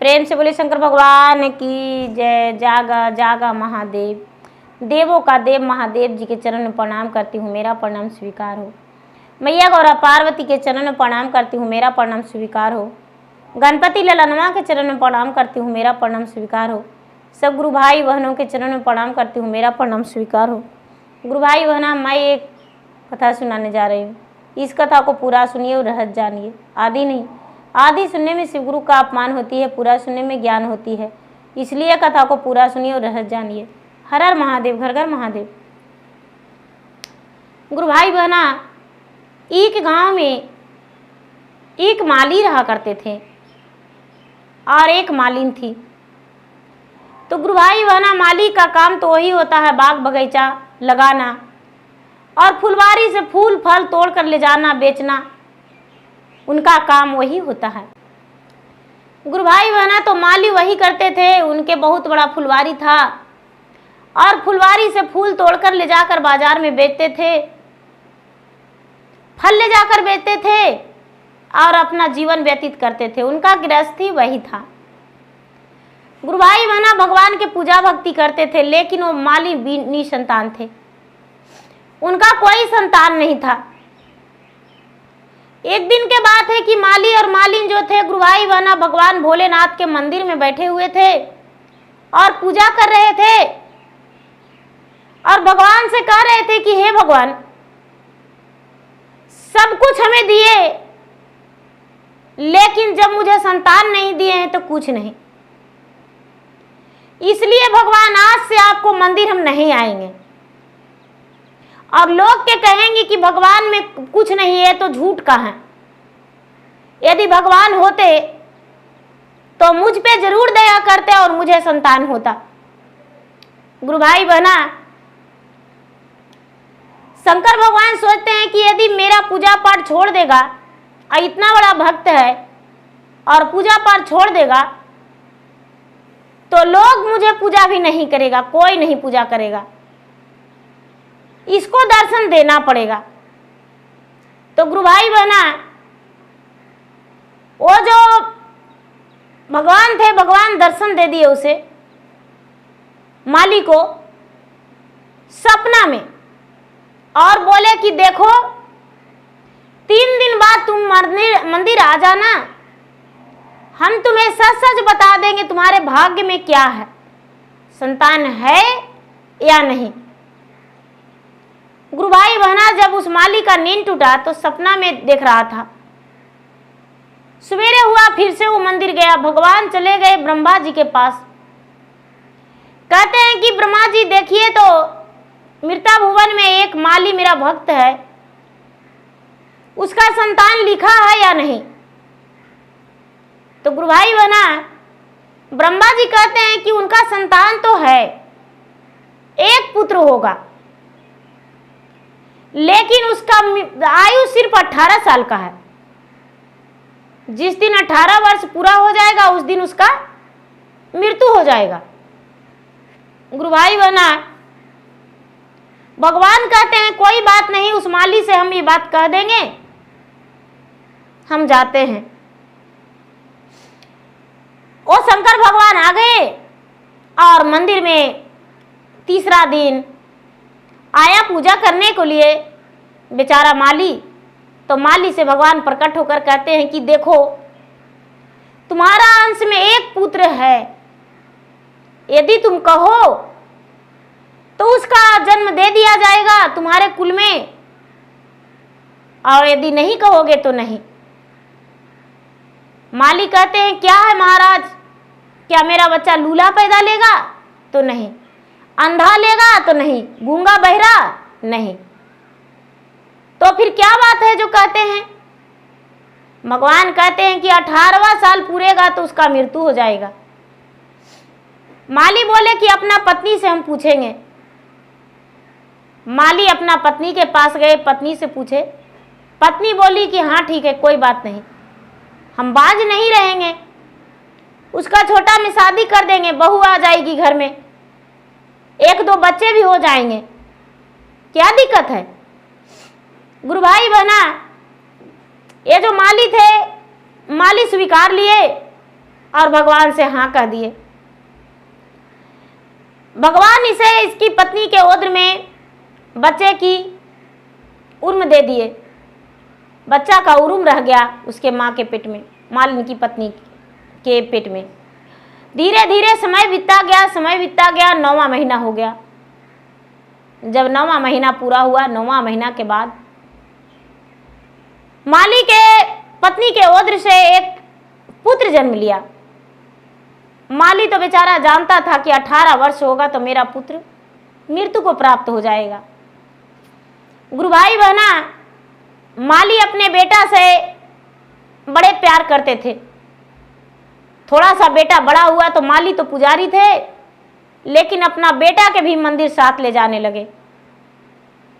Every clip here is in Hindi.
प्रेम से बोले शंकर भगवान की जय। जागा जागा महादेव, देवों का देव महादेव जी के चरण में प्रणाम करती हूँ, मेरा प्रणाम स्वीकार हो। मैया गौरा पार्वती के चरण में प्रणाम करती हूँ, मेरा प्रणाम स्वीकार हो। गणपति ललनवा के चरण में प्रणाम करती हूँ, मेरा प्रणाम स्वीकार हो। सब गुरु भाई बहनों के चरण में प्रणाम करती हूँ, मेरा प्रणाम स्वीकार हो। गुरु भाई बहना, मैं एक कथा सुनाने जा रही हूँ। इस कथा को पूरा सुनिए और रहस्य जानिए। आदि नहीं, आदि सुनने में शिव गुरु का अपमान होती है, पूरा सुनने में ज्ञान होती है। इसलिए कथा को पूरा सुनिए और रहस्य जानिए। हर हर महादेव, घर घर महादेव। गुरु भाई बहना, एक गांव में एक माली रहा करते थे और एक मालिन थी। तो गुरु भाई बहना, माली का काम तो वही होता है बाग बगीचा लगाना और फुलवारी से फूल फल तोड़ कर ले जाना बेचना, उनका काम वही होता है। गुरु भाई बहना, तो माली वही करते थे। उनके बहुत बड़ा फुलवारी था और फुलवारी से फूल तोड़कर ले जाकर बाजार में बेचते थे, फल ले जाकर बेचते थे और अपना जीवन व्यतीत करते थे। उनका गृहस्थी वही था। गुरु भाई बहना भगवान के पूजा भक्ति करते थे, लेकिन वो माली निसंतान थे, उनका कोई संतान नहीं था। एक दिन के बात है कि माली और मालिन जो थे गुरु भाई बहना भगवान भोलेनाथ के मंदिर में बैठे हुए थे और पूजा कर रहे थे और भगवान से कह रहे थे कि हे भगवान, सब कुछ हमें दिए, लेकिन जब मुझे संतान नहीं दिए हैं तो कुछ नहीं। इसलिए भगवान आज से आपको मंदिर हम नहीं आएंगे। और लोग के कहेंगे कि भगवान में कुछ नहीं है तो झूठ का है। यदि भगवान होते तो मुझ पे जरूर दया करते और मुझे संतान होता। गुरु भाई बहना, शंकर भगवान सोचते हैं कि यदि मेरा पूजा पाठ छोड़ देगा और इतना बड़ा भक्त है और पूजा पाठ छोड़ देगा तो लोग मुझे पूजा भी नहीं करेगा, कोई नहीं पूजा करेगा, इसको दर्शन देना पड़ेगा। तो गुरु भाई बहना, वो जो भगवान थे, भगवान दर्शन दे दिए उसे, माली को, सपना में, और बोले कि देखो 3 दिन बाद तुम मंदिर आ जाना, हम तुम्हें सच सच बता देंगे तुम्हारे भाग्य में क्या है, संतान है या नहीं। गुरु भाई बहना, जब उस माली का नींद टूटा तो सपना में देख रहा था। सवेरे हुआ, फिर से वो मंदिर गया। भगवान चले गए ब्रह्मा जी के पास। कहते हैं कि ब्रह्मा जी देखिए तो मृता भुवन में एक माली मेरा भक्त है, उसका संतान लिखा है या नहीं। तो गुरु भाई बहना, ब्रह्मा जी कहते हैं कि उनका संतान तो है, एक पुत्र होगा, लेकिन उसका आयु सिर्फ 18 साल का है। जिस दिन 18 वर्ष पूरा हो जाएगा उस दिन उसका मृत्यु हो जाएगा। गुरु भाई बहना, भगवान कहते हैं कोई बात नहीं, उस माली से हम ये बात कह देंगे, हम जाते हैं। वो शंकर भगवान आ गए और मंदिर में तीसरा दिन आया पूजा करने को लिए बेचारा माली। तो माली से भगवान प्रकट होकर कहते हैं कि देखो तुम्हारा अंश में एक पुत्र है, यदि तुम कहो तो उसका जन्म दे दिया जाएगा तुम्हारे कुल में, और यदि नहीं कहोगे तो नहीं। माली कहते हैं क्या है महाराज, क्या मेरा बच्चा लूला पैदा लेगा? तो नहीं। अंधा लेगा? तो नहीं। गूंगा बहरा? नहीं। तो फिर क्या बात है जो कहते हैं? भगवान कहते हैं कि 18वां साल पूरेगा तो उसका मृत्यु हो जाएगा। माली बोले कि अपना पत्नी से हम पूछेंगे। माली अपना पत्नी के पास गए, पत्नी से पूछे। पत्नी बोली कि हाँ ठीक है, कोई बात नहीं, हम बाज नहीं रहेंगे, उसका छोटा में शादी कर देंगे, बहू आ जाएगी घर में, 1-2 बच्चे भी हो जाएंगे, क्या दिक्कत है। गुरु भाई बहना, ये जो माली थे, माली स्वीकार लिए और भगवान से हाँ कह दिए। भगवान इसे इसकी पत्नी के उदर में बच्चे की उर्म दे दिए। बच्चा का उर्म रह गया उसके माँ के पेट में, मालिनी की पत्नी के पेट में। धीरे धीरे समय बीतता गया। 9वां महीना हो गया। जब 9वां महीना पूरा हुआ, 9वां महीना के बाद माली के पत्नी के उदर से एक पुत्र जन्म लिया। माली तो बेचारा जानता था कि 18 वर्ष होगा तो मेरा पुत्र मृत्यु को प्राप्त हो जाएगा। गुरु भाई बहना, माली अपने बेटा से बड़े प्यार करते थे। थोड़ा सा बेटा बड़ा हुआ तो माली तो पुजारी थे, लेकिन अपना बेटा के भी मंदिर साथ ले जाने लगे।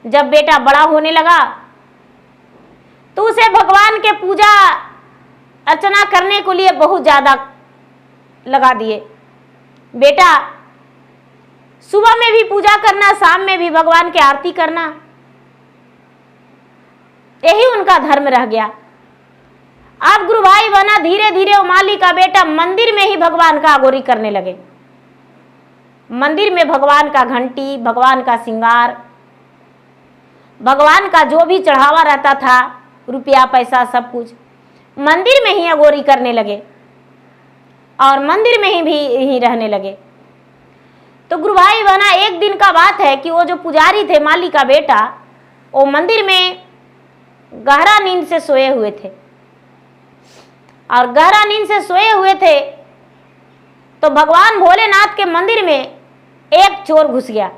जब बेटा बड़ा होने लगा तो उसे भगवान के पूजा अर्चना करने के लिए बहुत ज़्यादा लगा दिए। बेटा सुबह में भी पूजा करना, शाम में भी भगवान की आरती करना, यही उनका धर्म रह गया। अब गुरु भाई बना धीरे धीरे वो माली का बेटा मंदिर में ही भगवान का अगोरी करने लगे। मंदिर में भगवान का घंटी, भगवान का श्रृंगार, भगवान का जो भी चढ़ावा रहता था, रुपया पैसा सब कुछ मंदिर में ही अगोरी करने लगे और मंदिर में ही रहने लगे। तो गुरु भाई बना एक दिन का बात है कि वो जो पुजारी थे माली का बेटा, वो मंदिर में गहरा नींद से सोए हुए थे। और गहरा नींद से सोए हुए थे तो भगवान भोलेनाथ के मंदिर में एक चोर घुस गया।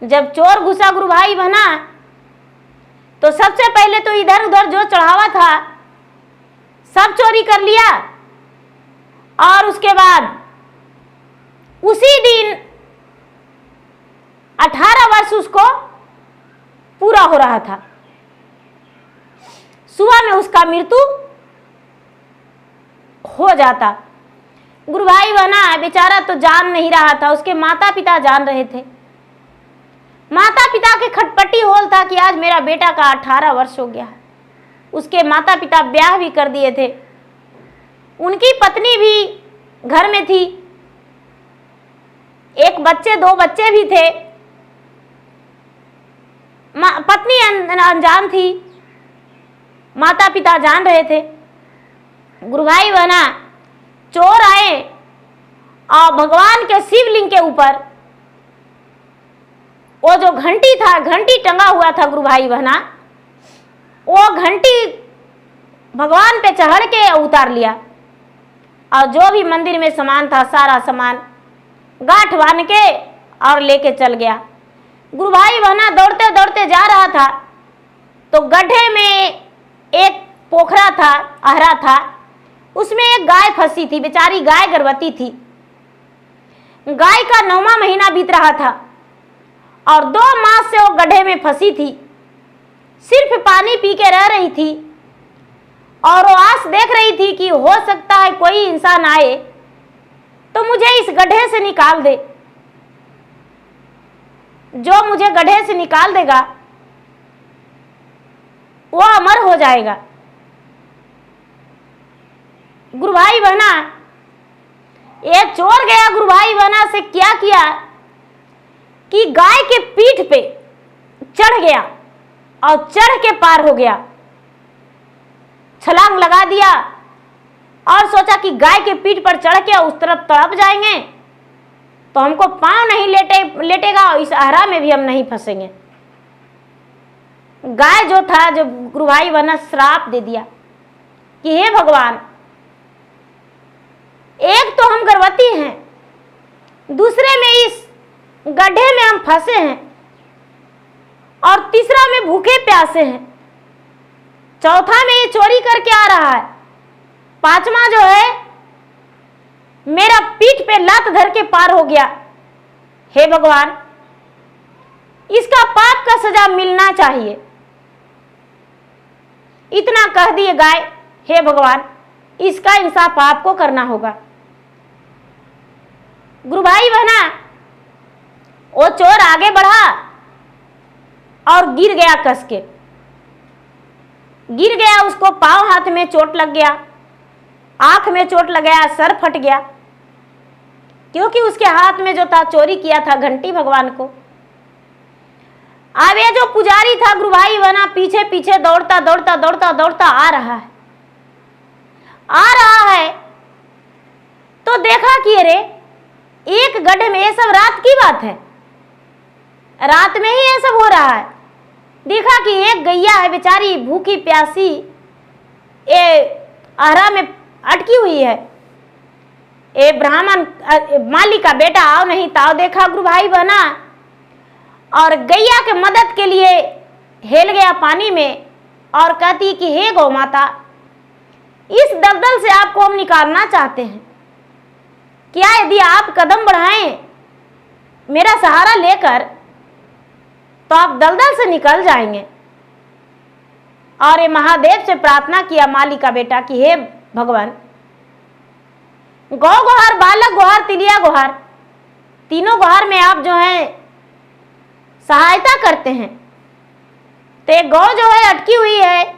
जब चोर घुसा गुरु भाई बहना, तो सबसे पहले तो इधर उधर जो चढ़ावा था सब चोरी कर लिया। और उसके बाद उसी दिन 18 वर्ष उसको पूरा हो रहा था। सुबह में उसका मृत्यु हो जाता। गुरु भाई बहना बेचारा तो जान नहीं रहा था, उसके माता पिता जान रहे थे। माता पिता के खटपटी होल था कि आज मेरा बेटा का 18 वर्ष हो गया है। उसके माता पिता ब्याह भी कर दिए थे, उनकी पत्नी भी घर में थी, एक बच्चे 2 बच्चे भी थे। पत्नी अनजान थी, माता पिता जान रहे थे। गुरु भाई बहना चोर आए और भगवान के शिवलिंग के ऊपर वो जो घंटी था, घंटी टंगा हुआ था गुरु भाई बहना, वो घंटी भगवान पे चढ़ के उतार लिया। और जो भी मंदिर में सामान था सारा सामान गांठ बांध के और लेके चल गया। गुरु भाई बहना दौड़ते दौड़ते जा रहा था तो गड्ढे में एक पोखरा था, अहरा था, उसमें एक गाय फंसी थी। बेचारी गाय गर्भवती थी। गाय का 9वां महीना बीत रहा था और 2 मास से वो गड्ढे में फंसी थी, सिर्फ पानी पी के रह रही थी। और वो आस देख रही थी कि हो सकता है कोई इंसान आए तो मुझे इस गड्ढे से निकाल दे। जो मुझे गड्ढे से निकाल देगा वो अमर हो जाएगा। गुरु भाई बहना ये चोर गया गुरु भाई बहना से क्या किया कि गाय के पीठ पे चढ़ गया और चढ़ के पार हो गया, छलांग लगा दिया और सोचा कि गाय के पीठ पर चढ़ के उस तरफ तड़प जाएंगे तो हमको पांव नहीं लेटेगा और इस अहरा में भी हम नहीं फंसेंगे। गाय जो था, जो गुरु भाई बहना श्राप दे दिया कि हे भगवान, एक तो हम गर्भवती हैं, दूसरे में इस गड्ढे में हम फंसे हैं और तीसरा में भूखे प्यासे हैं, चौथा में ये चोरी करके आ रहा है, पांचवा जो है मेरा पीठ पे लात धर के पार हो गया। हे भगवान, इसका पाप का सजा मिलना चाहिए। इतना कह दिए गाय, हे भगवान इसका इंसाफ आपको करना होगा। गुरु भाई बहना वो चोर आगे बढ़ा और गिर गया, कस के गिर गया, उसको पांव हाथ में चोट लग गया। आंख में चोट लग गया, सर फट गया, क्योंकि उसके हाथ में जो था चोरी किया था घंटी भगवान को। अब ये जो पुजारी था गुरु भाई बना पीछे पीछे दौड़ता दौड़ता दौड़ता दौड़ता आ रहा है तो देखा कि अरे एक गड्ढे में, ये सब रात की बात है, रात में ही ये सब हो रहा है। देखा कि एक गैया है बेचारी भूखी प्यासी, ये आहरा में अटकी हुई है। ये ब्राह्मण माली का बेटा आओ नहीं ताओ देखा गुरु भाई बना, और गैया के मदद के लिए हेल गया पानी में और कहती कि हे गौ माता, इस दलदल से आपको हम निकालना चाहते हैं, क्या यदि आप कदम बढ़ाएं मेरा सहारा लेकर तो आप दलदल से निकल जाएंगे। और ये महादेव से प्रार्थना किया माली का बेटा कि हे भगवान, गौ गुहार, बालक गुहार, तिलिया गुहार, तीनों गुहार में आप जो है सहायता करते हैं। तो एक गौ जो है अटकी हुई है,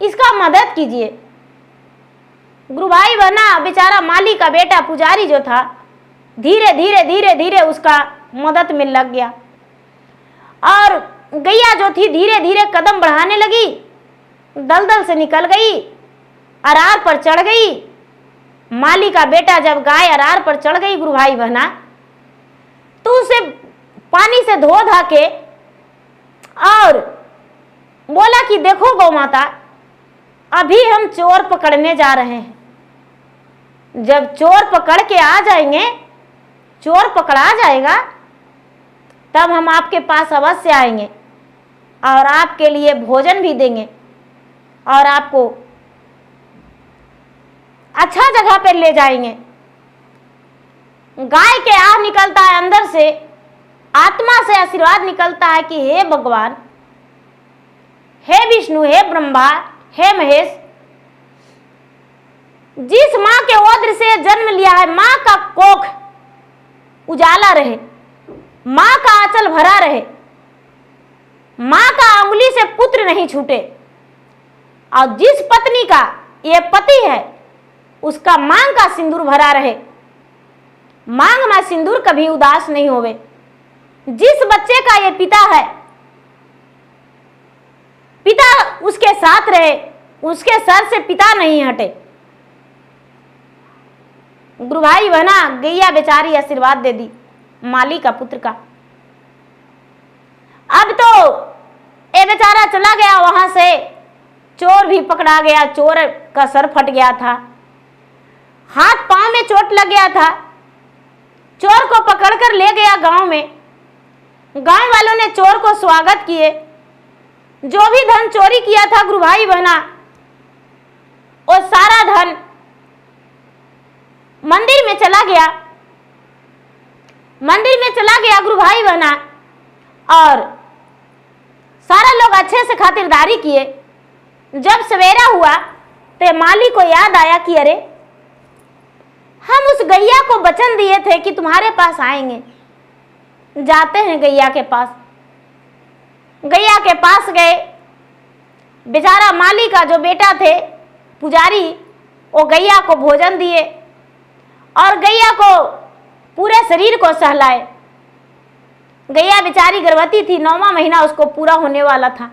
इसका मदद कीजिए। गुरु भाई बना बेचारा माली का बेटा पुजारी जो था धीरे धीरे धीरे धीरे उसका मदद में लग गया, और गैया जो थी धीरे धीरे कदम बढ़ाने लगी, दलदल से निकल गई, अरार पर चढ़ गई। माली का बेटा जब गाय अरार पर चढ़ गई गुरु भाई बहना, तो उसे पानी से धो धा के और बोला कि देखो गौ माता, अभी हम चोर पकड़ने जा रहे हैं, जब चोर पकड़ के आ जाएंगे, चोर पकड़ा जाएगा, तब हम आपके पास अवश्य आएंगे और आपके लिए भोजन भी देंगे और आपको अच्छा जगह पर ले जाएंगे। गाय के आह निकलता है अंदर से, आत्मा से आशीर्वाद निकलता है कि हे भगवान, हे विष्णु, हे ब्रह्मा, हे महेश, जिस मां के ओद्र से जन्म लिया है, मां का कोख उजाला रहे, मां का आंचल भरा रहे, मां का अंगुली से पुत्र नहीं छूटे, और जिस पत्नी का ये पति है उसका मांग का सिंदूर भरा रहे, मांग में सिंदूर कभी उदास नहीं होवे। जिस बच्चे का ये पिता है, पिता उसके साथ रहे, उसके सर से पिता नहीं हटे। गुरु भाई बहना गैया बेचारी आशीर्वाद दे दी माली का पुत्र का। अब तो ये बेचारा चला गया, वहां से चोर भी पकड़ा गया, चोर का सर फट गया था, हाथ पांव में चोट लग गया था। चोर को पकड़कर ले गया गांव में, गांव वालों ने चोर को स्वागत किए। जो भी धन चोरी किया था गुरु भाई बहना, वो सारा धन मंदिर में चला गया, मंदिर में चला गया गुरु भाई बहना, और सारा लोग अच्छे से खातिरदारी किए। जब सवेरा हुआ तो माली को याद आया कि अरे हम उस गैया को वचन दिए थे कि तुम्हारे पास आएंगे। जाते हैं गैया के पास। गैया के पास गए, बेचारा माली का जो बेटा थे पुजारी, वो गैया को भोजन दिए और गैया को पूरे शरीर को सहलाए। गैया बेचारी गर्भवती थी, 9वां महीना उसको पूरा होने वाला था।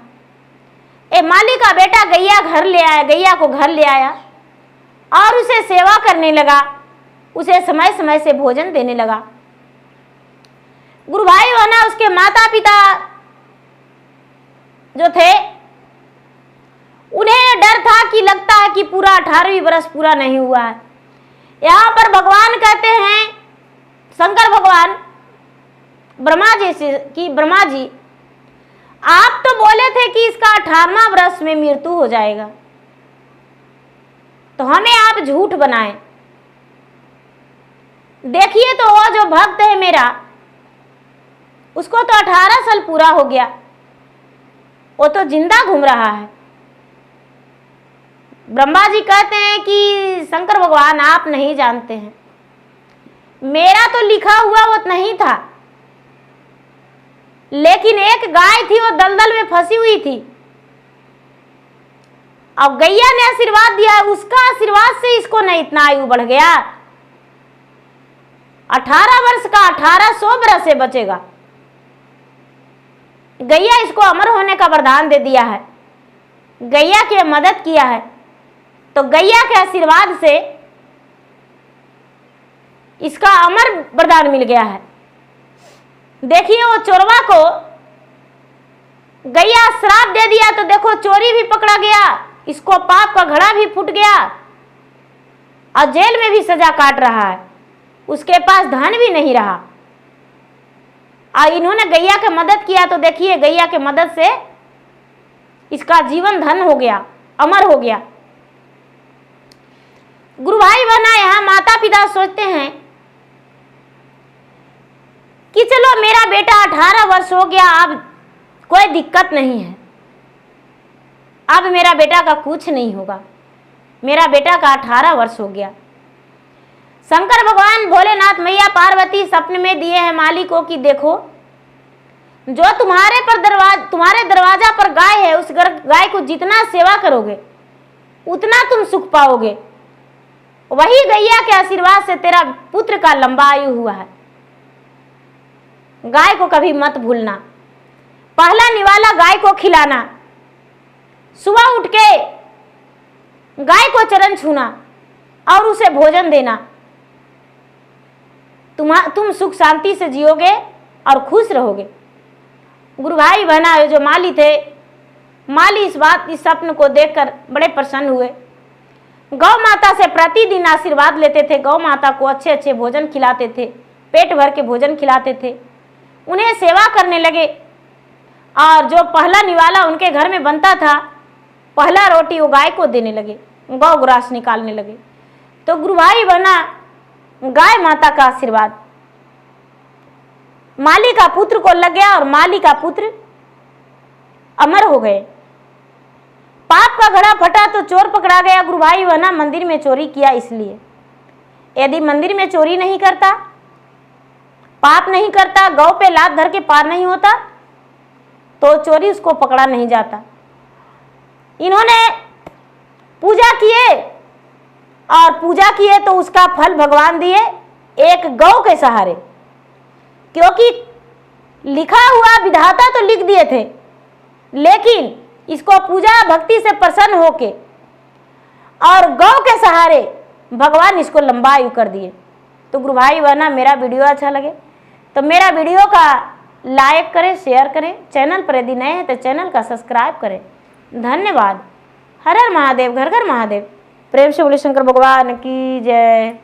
ए माली का बेटा गैया घर ले आया, गैया को घर ले आया और उसे सेवा करने लगा, उसे समय समय से भोजन देने लगा। गुरु भाई बहना उसके माता पिता जो थे, उन्हें डर था कि लगता है कि पूरा 18वीं बरस पूरा नहीं हुआ है। यहाँ पर भगवान कहते हैं, शंकर भगवान ब्रह्मा जी से कि ब्रह्मा जी आप तो बोले थे कि इसका 18वां वर्ष में मृत्यु हो जाएगा, तो हमें आप झूठ बनाएं। देखिए तो वो जो भक्त है मेरा, उसको तो 18 साल पूरा हो गया, वो तो जिंदा घूम रहा है। ब्रह्मा जी कहते हैं कि शंकर भगवान आप नहीं जानते हैं, मेरा तो लिखा हुआ वो नहीं था, लेकिन एक गाय थी वो दलदल में फंसी हुई थी अब गैया ने आशीर्वाद दिया है, उसका आशीर्वाद से इसको नहीं इतना आयु बढ़ गया। 18 वर्ष का 1800 बरस से बचेगा। गैया इसको अमर होने का वरदान दे दिया है, गैया की मदद किया है, तो गैया के आशीर्वाद से इसका अमर वरदान मिल गया है। देखिए वो चोरवा को गैया श्राप दे दिया तो देखो चोरी भी पकड़ा गया, इसको पाप का घड़ा भी फूट गया और जेल में भी सजा काट रहा है, उसके पास धन भी नहीं रहा। और इन्होंने गैया की मदद किया तो देखिए गैया की मदद से इसका जीवन धन हो गया, अमर हो गया। गुरु भाई बहना, यहाँ माता पिता सोचते हैं कि चलो मेरा बेटा 18 वर्ष हो गया, अब कोई दिक्कत नहीं है, अब मेरा बेटा का कुछ नहीं होगा, मेरा बेटा का 18 वर्ष हो गया। शंकर भगवान भोलेनाथ मैया पार्वती सपने में दिए हैं माली को कि देखो जो तुम्हारे दरवाजा पर गाय है, उस गाय को जितना सेवा करोगे उतना तुम सुख पाओगे। वही गैया के आशीर्वाद से तेरा पुत्र का लंबा आयु हुआ है। गाय को कभी मत भूलना, पहला निवाला गाय को खिलाना, सुबह उठ के गाय को चरण छूना और उसे भोजन देना। तुम सुख शांति से जियोगे और खुश रहोगे। गुरु भाई बहना, जो माली थे, माली इस सपन को देखकर बड़े प्रसन्न हुए। गौ माता से प्रतिदिन आशीर्वाद लेते थे, गौ माता को अच्छे अच्छे भोजन खिलाते थे, पेट भर के भोजन खिलाते थे, उन्हें सेवा करने लगे। और जो पहला निवाला उनके घर में बनता था, पहला रोटी वो गाय को देने लगे, गौ ग्रास निकालने लगे। तो गुरु भाई बहना, गाय माता का आशीर्वाद माली का पुत्र को लग गया और माली का पुत्र अमर हो गए। पाप का घड़ा फटा तो चोर पकड़ा गया। गुरु भाई बहना, मंदिर में चोरी किया इसलिए, यदि मंदिर में चोरी नहीं करता, पाप नहीं करता, गौ पे लात धर के पार नहीं होता, तो चोरी उसको पकड़ा नहीं जाता। इन्होंने पूजा किए और पूजा किए तो उसका फल भगवान दिए एक गौ के सहारे, क्योंकि लिखा हुआ विधाता तो लिख दिए थे, लेकिन इसको पूजा भक्ति से प्रसन्न होके और गौ के सहारे भगवान इसको लंबा आयु कर दिए। तो गुरु भाई बहना, मेरा वीडियो अच्छा लगे तो मेरा वीडियो का लाइक करें, शेयर करें, चैनल पर यदि नए हैं तो चैनल का सब्सक्राइब करें। धन्यवाद। हर हर महादेव, घर घर महादेव। प्रेम से बोले शंकर भगवान की जय।